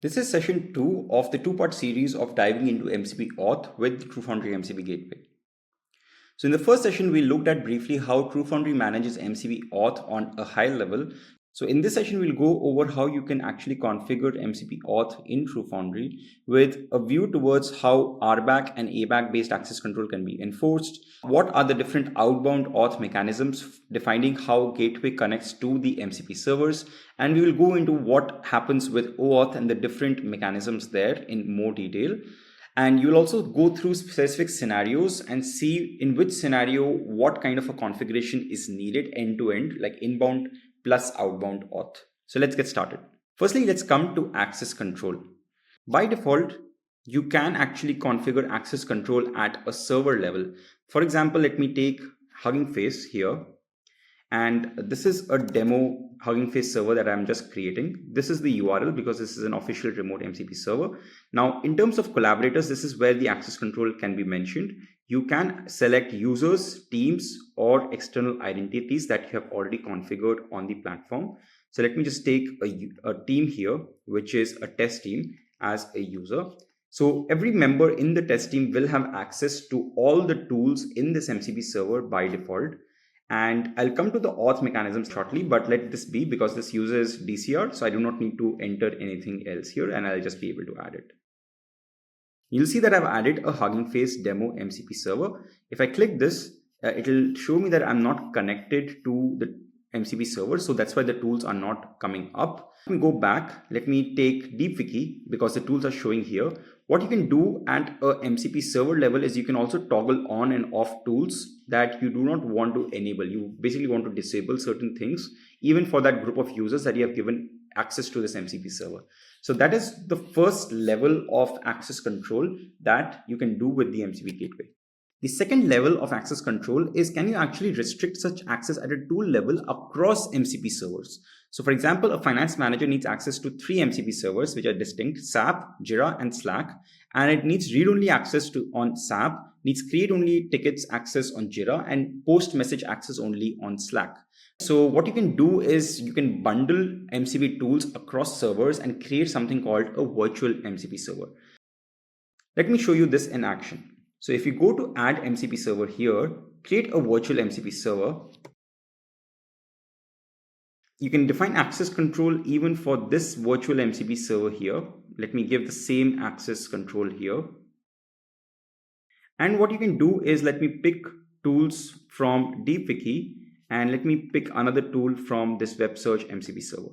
This is session 2 of the two-part series of diving into MCP Auth with TrueFoundry MCP Gateway. So in the first session, we looked at briefly how TrueFoundry manages MCP Auth on a high level. So in this session, we'll go over how you can actually configure MCP Auth in TrueFoundry with a view towards how RBAC and ABAC based access control can be enforced. What are the different outbound auth mechanisms defining how gateway connects to the MCP servers? And we will go into what happens with OAuth and the different mechanisms there in more detail. And you'll also go through specific scenarios and see in which scenario what kind of a configuration is needed end to end, like inbound plus outbound auth. So let's get started. Firstly, let's come to access control. By default, you can actually configure access control at a server level. For example, let me take Hugging Face here. And this is a demo Hugging Face server that I'm just creating. This is the URL because this is an official remote MCP server. Now, in terms of collaborators, this is where the access control can be mentioned. You can select users, teams, or external identities that you have already configured on the platform. So let me just take a team here, which is a test team as a user. So every member in the test team will have access to all the tools in this MCP server by default. And I'll come to the auth mechanism shortly, but let this be because this uses DCR. So I do not need to enter anything else here and I'll just be able to add it. You'll see that I've added a Hugging Face demo MCP server. If I click this, it'll show me that I'm not connected to the MCP server. So that's why the tools are not coming up. Let me go back. Let me take DeepWiki because the tools are showing here. What you can do at a MCP server level is you can also toggle on and off tools that you do not want to enable. You basically want to disable certain things, even for that group of users that you have given access to this MCP server. So that is the first level of access control that you can do with the MCP gateway. The second level of access control is, can you actually restrict such access at a tool level across MCP servers? So for example, a finance manager needs access to 3 MCP servers, which are distinct: SAP, Jira, and Slack. And it needs read-only access on SAP, needs create-only tickets access on Jira, and post-message access only on Slack. So what you can do is you can bundle MCP tools across servers and create something called a virtual MCP server. Let me show you this in action. So if you go to add MCP server here, create a virtual MCP server. You can define access control even for this virtual MCP server here. Let me give the same access control here. And what you can do is let me pick tools from DeepWiki and let me pick another tool from this web search MCP server.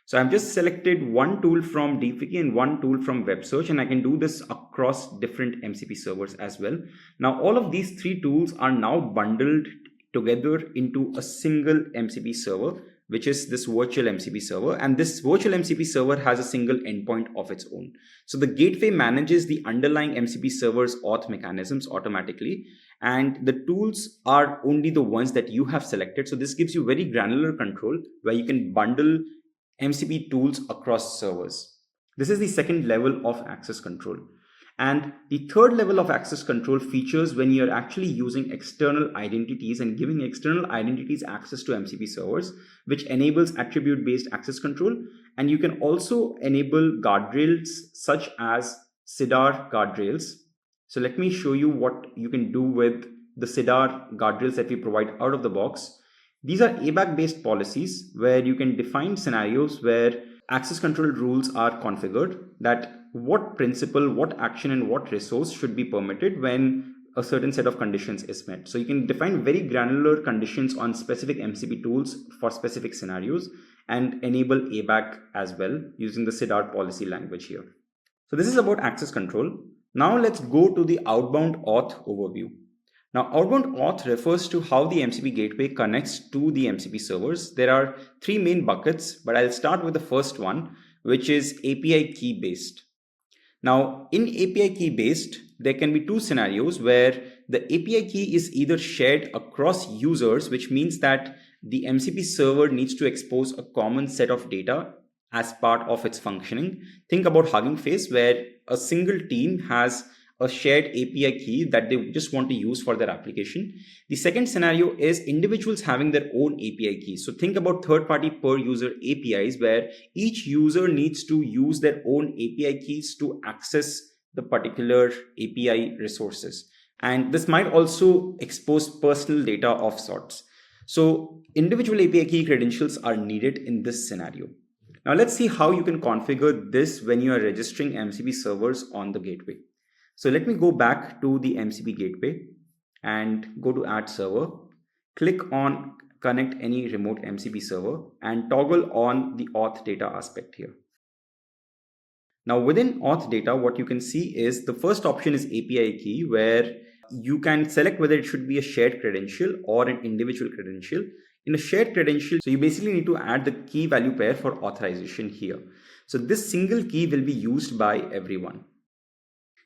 So I've just selected one tool from DeepWiki and one tool from web search, and I can do this across different MCP servers as well. Now, all of these 3 tools are now bundled together into a single MCP server, which is this virtual MCP server. And this virtual MCP server has a single endpoint of its own. So the gateway manages the underlying MCP server's auth mechanisms automatically, and the tools are only the ones that you have selected. So this gives you very granular control where you can bundle MCP tools across servers. This is the second level of access control. And the third level of access control features when you're actually using external identities and giving external identities access to MCP servers, which enables attribute-based access control. And you can also enable guardrails such as CEDAR guardrails. So let me show you what you can do with the CEDAR guardrails that we provide out of the box. These are ABAC based policies where you can define scenarios where access control rules are configured, that what principle, what action, and what resource should be permitted when a certain set of conditions is met. So you can define very granular conditions on specific MCP tools for specific scenarios and enable ABAC as well using the CEDAR policy language here. So this is about access control. Now let's go to the outbound auth overview. Now, outbound auth refers to how the MCP gateway connects to the MCP servers. There are 3 main buckets, but I'll start with the first one, which is API key based. Now, in API key based, there can be 2 scenarios where the API key is either shared across users, which means that the MCP server needs to expose a common set of data as part of its functioning. Think about Hugging Face, where a single team has a shared API key that they just want to use for their application. The second scenario is individuals having their own API keys. So think about third-party per user APIs where each user needs to use their own API keys to access the particular API resources. And this might also expose personal data of sorts. So individual API key credentials are needed in this scenario. Now let's see how you can configure this when you are registering MCP servers on the gateway. So let me go back to the MCP gateway and go to add server, click on connect any remote MCP server and toggle on the auth data aspect here. Now within auth data, what you can see is the first option is API key, where you can select whether it should be a shared credential or an individual credential. In a shared credential, so you basically need to add the key value pair for authorization here. So this single key will be used by everyone.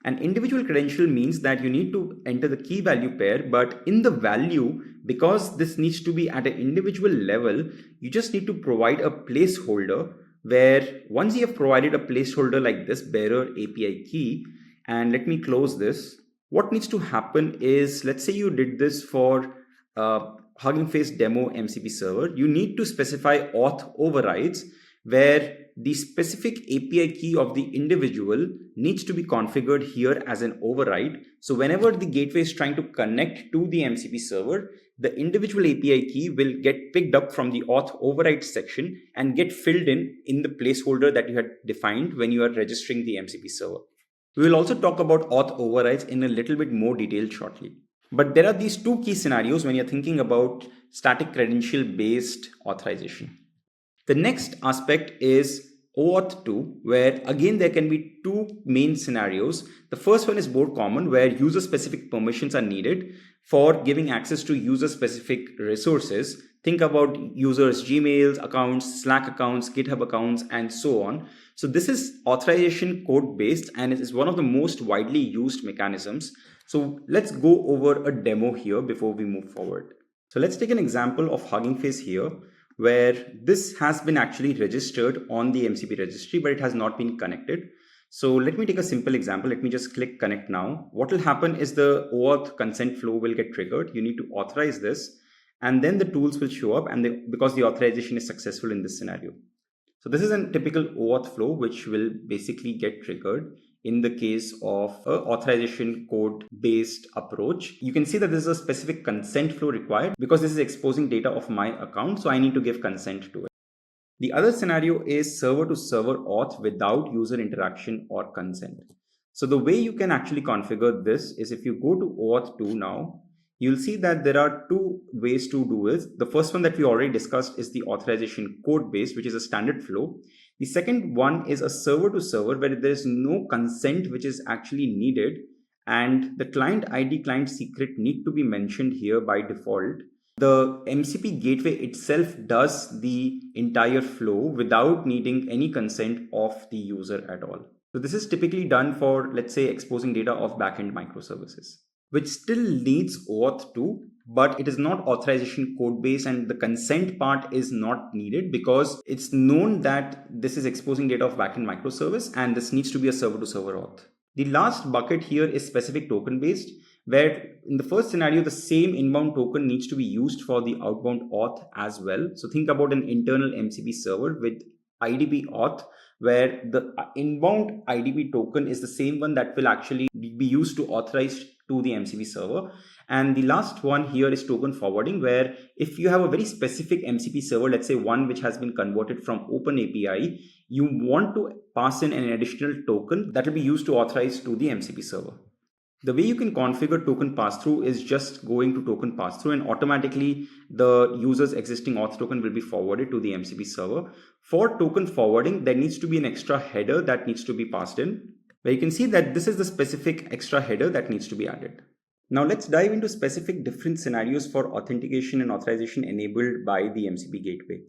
An individual credential means that you need to enter the key value pair, but in the value, because this needs to be at an individual level, you just need to provide a placeholder where once you have provided a placeholder like this bearer API key, and let me close this, what needs to happen is, let's say you did this for Hugging Face demo MCP server, you need to specify auth overrides where the specific API key of the individual needs to be configured here as an override. So whenever the gateway is trying to connect to the MCP server, the individual API key will get picked up from the auth override section and get filled in the placeholder that you had defined when you are registering the MCP server. We will also talk about auth overrides in a little bit more detail shortly. But there are these two key scenarios when you're thinking about static credential based authorization. The next aspect is OAuth 2, where again there can be two main scenarios. The first one is more common, where user specific permissions are needed for giving access to user specific resources. Think about users' Gmails accounts, Slack accounts, GitHub accounts, and so on. So this is authorization code based, and it is one of the most widely used mechanisms. So let's go over a demo here before we move forward. So let's take an example of Hugging Face here, where this has been actually registered on the MCP registry, but it has not been connected. So let me take a simple example. Let me just click connect now. What will happen is the OAuth consent flow will get triggered. You need to authorize this, and then the tools will show up, and because the authorization is successful in this scenario. So this is a typical OAuth flow, which will basically get triggered in the case of an authorization code based approach. You can see that this is a specific consent flow required because this is exposing data of my account. So I need to give consent to it. The other scenario is server to server auth without user interaction or consent. So the way you can actually configure this is if you go to OAuth 2 now, you'll see that there are two ways to do this. The first one that we already discussed is the authorization code based, which is a standard flow. The second one is a server to server where there is no consent which is actually needed, and the client ID, client secret need to be mentioned here by default. The MCP gateway itself does the entire flow without needing any consent of the user at all. So this is typically done for, let's say, exposing data of backend microservices, which still needs OAuth 2, but it is not authorization code based, and the consent part is not needed because it's known that this is exposing data of backend microservice and this needs to be a server to server auth. The last bucket here is specific token based, where in the first scenario, the same inbound token needs to be used for the outbound auth as well. So think about an internal MCP server with IDP auth, where the inbound IDP token is the same one that will actually be used to authorize to the MCP server. And the last one here is token forwarding, where if you have a very specific MCP server, let's say one which has been converted from OpenAPI, you want to pass in an additional token that will be used to authorize to the MCP server. The way you can configure token pass-through is just going to token pass-through, and automatically the user's existing auth token will be forwarded to the MCP server. For token forwarding, there needs to be an extra header that needs to be passed in, where you can see that this is the specific extra header that needs to be added. Now let's dive into specific different scenarios for authentication and authorization enabled by the MCP gateway.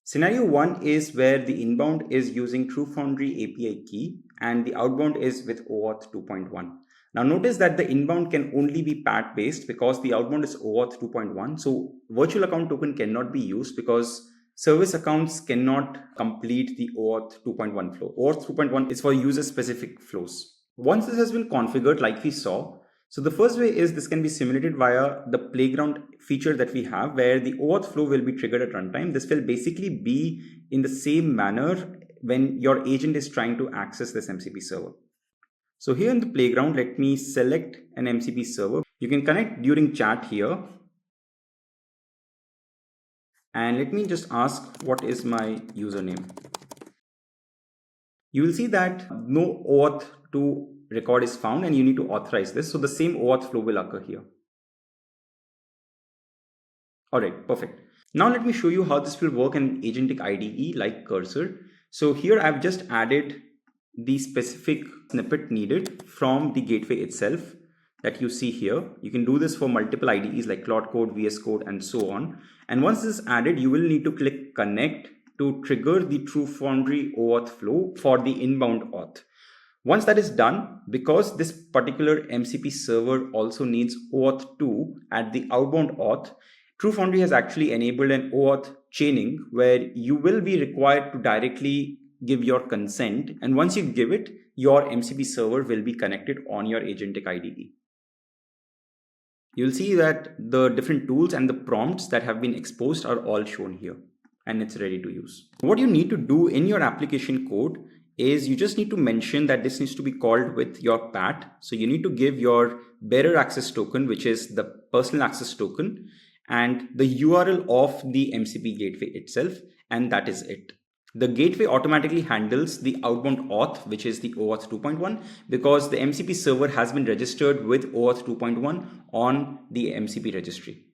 Scenario 1 is where the inbound is using TrueFoundry API key and the outbound is with OAuth 2.1. Now notice that the inbound can only be PAT based because the outbound is OAuth 2.1. So virtual account token cannot be used because service accounts cannot complete the OAuth 2.1 flow. OAuth 2.1 is for user specific flows. Once this has been configured like we saw, so the first way is this can be simulated via the playground feature that we have, where the OAuth flow will be triggered at runtime. This will basically be in the same manner when your agent is trying to access this MCP server. So here in the playground, let me select an MCP server. You can connect during chat here. And let me just ask, what is my username? You will see that no OAuth to record is found and you need to authorize this. So the same OAuth flow will occur here. All right, perfect. Now let me show you how this will work in Agentic IDE like Cursor. So here I've just added the specific snippet needed from the gateway itself that you see here. You can do this for multiple IDEs like Cloud Code, VS Code, and so on. And once this is added, you will need to click connect to trigger the TrueFoundry OAuth flow for the inbound auth. Once that is done, because this particular MCP server also needs OAuth 2 at the outbound auth, TrueFoundry has actually enabled an OAuth chaining where you will be required to directly give your consent. And once you give it, your MCP server will be connected on your Agentic IDE. You'll see that the different tools and the prompts that have been exposed are all shown here, and it's ready to use. What you need to do in your application code is you just need to mention that this needs to be called with your PAT. So you need to give your bearer access token, which is the personal access token, and the URL of the MCP gateway itself, and that is it. The gateway automatically handles the outbound auth, which is the OAuth 2.1, because the MCP server has been registered with OAuth 2.1 on the MCP registry.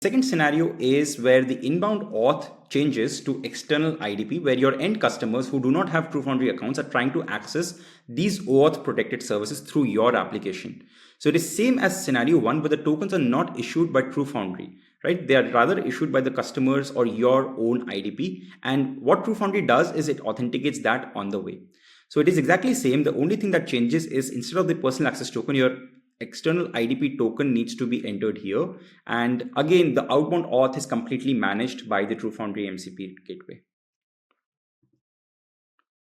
Second scenario is where the inbound auth changes to external IDP, where your end customers who do not have TrueFoundry accounts are trying to access these OAuth protected services through your application. So it is same as scenario 1, but the tokens are not issued by TrueFoundry, right? They are rather issued by the customers or your own IDP. And what TrueFoundry does is it authenticates that on the way. So it is exactly same. The only thing that changes is instead of the personal access token, your external IDP token needs to be entered here. And again, the outbound auth is completely managed by the TrueFoundry MCP gateway.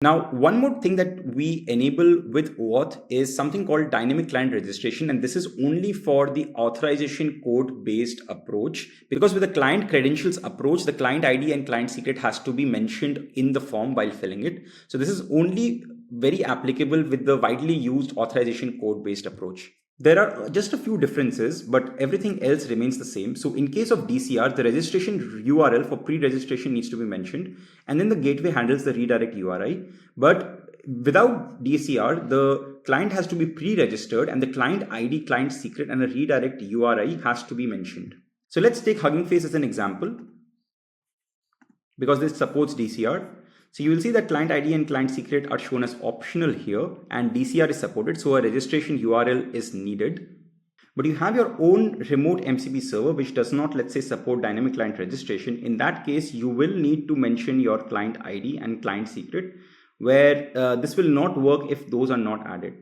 Now, one more thing that we enable with OAuth is something called dynamic client registration. And this is only for the authorization code based approach, because with the client credentials approach, the client ID and client secret has to be mentioned in the form while filling it. So this is only very applicable with the widely used authorization code based approach. There are just a few differences, but everything else remains the same. So in case of DCR, the registration URL for pre-registration needs to be mentioned, and then the gateway handles the redirect URI. But without DCR, the client has to be pre-registered, and the client ID, client secret, and a redirect URI has to be mentioned. So let's take Hugging Face as an example, because this supports DCR. So you will see that client ID and client secret are shown as optional here, and DCR is supported, so a registration URL is needed. But you have your own remote MCP server which does not, let's say, support dynamic client registration. In that case, you will need to mention your client ID and client secret, where this will not work if those are not added.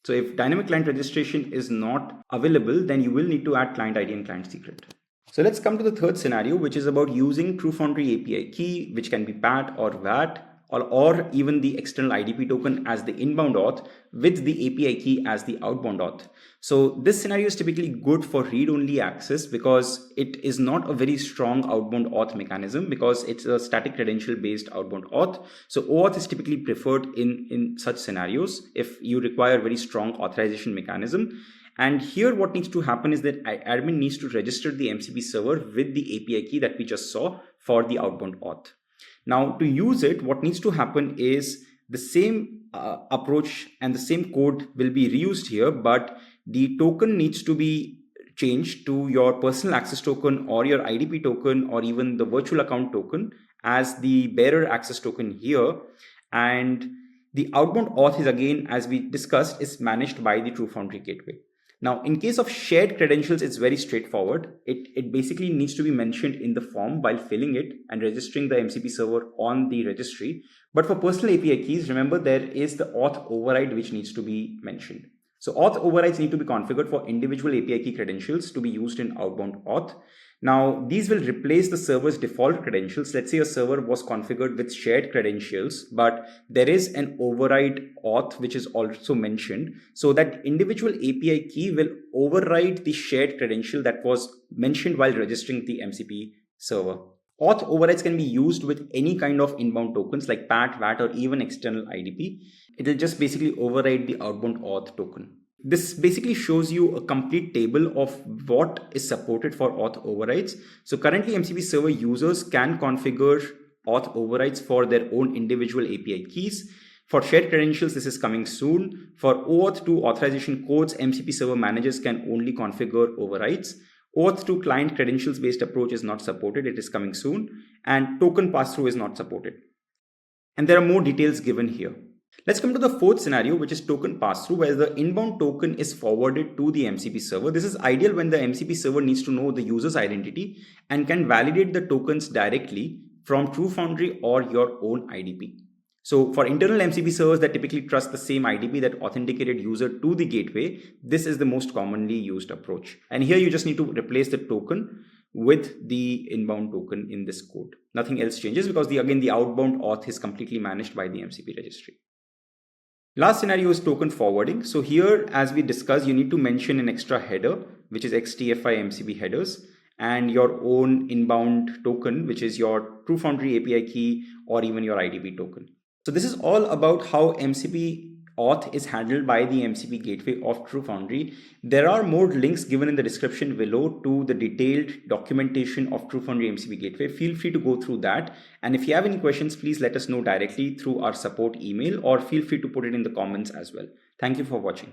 So if dynamic client registration is not available, then you will need to add client ID and client secret. So let's come to the third scenario, which is about using TrueFoundry API key, which can be PAT or VAT, or even the external IDP token as the inbound auth with the API key as the outbound auth. So this scenario is typically good for read-only access because it is not a very strong outbound auth mechanism, because it's a static credential based outbound auth. So OAuth is typically preferred in such scenarios if you require very strong authorization mechanism. And here what needs to happen is that admin needs to register the MCP server with the API key that we just saw for the outbound auth. Now to use it, what needs to happen is the same approach and the same code will be reused here, but the token needs to be changed to your personal access token or your IDP token or even the virtual account token as the bearer access token here. And the outbound auth is, again, as we discussed, is managed by the TrueFoundry gateway. Now, in case of shared credentials, it's very straightforward. It basically needs to be mentioned in the form while filling it and registering the MCP server on the registry. But for personal API keys, remember there is the auth override which needs to be mentioned. So auth overrides need to be configured for individual API key credentials to be used in outbound auth. Now, these will replace the server's default credentials. Let's say a server was configured with shared credentials, but there is an override auth which is also mentioned. So that individual API key will override the shared credential that was mentioned while registering the MCP server. Auth overrides can be used with any kind of inbound tokens like PAT, VAT, or even external IDP. It will just basically override the outbound auth token. This basically shows you a complete table of what is supported for auth overrides. So currently MCP server users can configure auth overrides for their own individual API keys. For shared credentials, this is coming soon. For OAuth 2 authorization codes, MCP server managers can only configure overrides. OAuth 2 client credentials based approach is not supported. It is coming soon. And token pass-through is not supported. And there are more details given here. Let's come to the fourth scenario, which is token pass-through, where the inbound token is forwarded to the MCP server. This is ideal when the MCP server needs to know the user's identity and can validate the tokens directly from TrueFoundry or your own IDP. So for internal MCP servers that typically trust the same IDP that authenticated user to the gateway, this is the most commonly used approach. And here you just need to replace the token with the inbound token in this code. Nothing else changes because again, the outbound auth is completely managed by the MCP registry. Last scenario is token forwarding. So here, as we discussed, you need to mention an extra header, which is XTFI MCP headers, and your own inbound token, which is your TrueFoundry API key or even your IDP token. So this is all about how MCP auth is handled by the MCP gateway of TrueFoundry. There are more links given in the description below to the detailed documentation of TrueFoundry MCP gateway. Feel free to go through that. And if you have any questions, please let us know directly through our support email or feel free to put it in the comments as well. Thank you for watching.